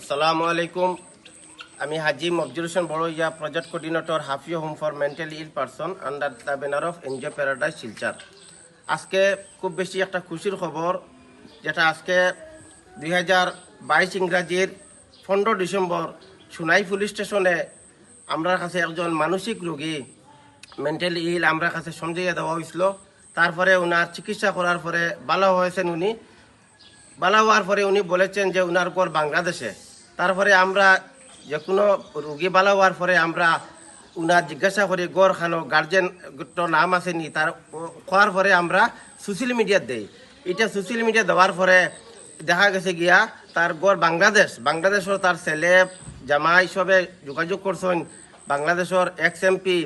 আসসালামু আলাইকুম। আমি Haji Mofjul Hossain Boroiya, project coordinator Hafiz home for mentally ill person under the banner of NGO Paradise Silchar. আজকে খুব বেশি একটা খুশির খবর, যেটা আজকে 2022 ইংরাজির 15 ডিসেম্বর সুনাই পুলিশ স্টেশনে আমরা কাছে একজন মানসিক রোগী মেন্টালি ইল আমরা কাছে সমঝাইয়া দেওয়া হয়েছিল। তারপরে ওনার চিকিৎসা করার পরে ভালো হয়েছেন। উনি ভালো হওয়ার পরে উনি বলেছেন যে ওনার ঘর বাংলাদেশে। তারপরে আমরা যে কোনো রুগী ভালো হওয়ার পরে আমরা উনার জিজ্ঞাসা করি গড় খানো গার্জেন নাম আসেনি, তার খোয়ার পরে আমরা সোশ্যাল মিডিয়াত দেই। এটা সোশ্যাল মিডিয়া দেওয়ার পরে দেখা গেছে গিয়া তার গড় বাংলাদেশের তার ছেলে জামাই সবে যোগাযোগ করছেন। বাংলাদেশের এক্স এমপি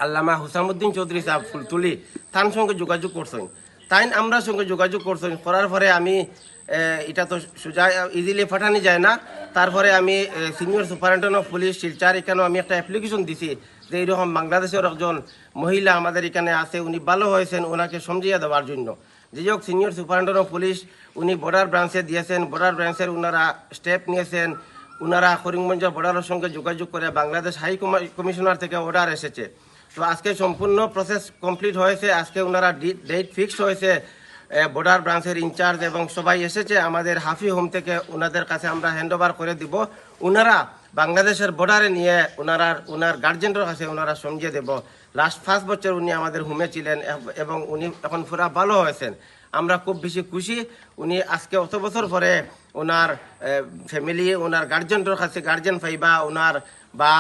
আল্লামা হুসামুদ্দিন চৌধুরী সাহেব ফুলতুলি তার সঙ্গে যোগাযোগ করছেন। তাই আমরা সঙ্গে যোগাযোগ করছেন। করার পরে আমি এটা তো সোজা ইজিলি পাঠানো যায় না। তারপরে আমি senior superintendent of police Silchar এখানেও আমি একটা অ্যাপ্লিকেশন দিছি যে এইরকম বাংলাদেশের একজন মহিলা আমাদের এখানে আছে, উনি ভালো হয়েছেন, ওনাকে সমঝিয়ে দেওয়ার জন্য। যে হোক সিনিয়র সুপারিনটেন্ডেন্ট অফ পুলিশ উনি বর্ডার ব্রাঞ্চে দিয়েছেন। বর্ডার ব্রাঞ্চের ওনারা স্টেপ নিয়েছেন। ওনারা করিমগঞ্জ বর্ডারের সঙ্গে যোগাযোগ করে বাংলাদেশ হাই কমিশনার থেকে অর্ডার এসেছে। তো আজকে সম্পূর্ণ প্রসেস কমপ্লিট হয়েছে। আজকে ওনারা ডেট ফিক্সড হয়েছে। বর্ডার ব্রাঞ্চের ইনচার্জ এবং সবাই এসেছে আমাদের হাফি হোম থেকে। ওনাদের কাছে আমরা হ্যান্ড ওভার করে দিব। ওনারা বাংলাদেশের বর্ডারে নিয়ে ওনার গার্জেনের কাছে ওনারা সমঝিয়ে দেব। লাস্ট 5 বছর উনি আমাদের হোমে ছিলেন এবং উনি এখন পুরা ভালো হয়েছেন। আমরা খুব বেশি খুশি। উনি আজকে অত বছর পরে ওনার ফ্যামিলি ওনার গার্জেনের কাছে গার্জেন পাইবা, ওনার বা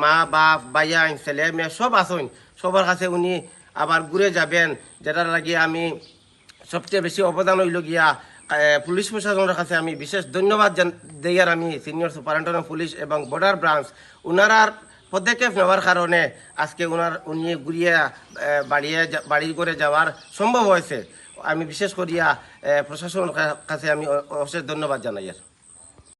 মা বাপ বাইয়া ছেলে মেয়ে সব আসুন, সবার কাছে উনি আবার ঘুরে যাবেন। যেটার লাগিয়ে আমি সবচেয়ে বেশি অবদান হইল গিয়া পুলিশ প্রশাসনের কাছে আমি বিশেষ ধন্যবাদ দেয়ার আমি সিনিয়র সুপারিনটেন্ডেন্ট অফ পুলিশ এবং বর্ডার ব্রাঞ্চ ওনারার পদক্ষেপ নেওয়ার কারণে আজকে উনি ঘুরিয়ে বাড়ি করে যাওয়ার সম্ভব হয়েছে। আমি বিশেষ করিয়া প্রশাসনের কাছে আমি অশেষ ধন্যবাদ জানাই।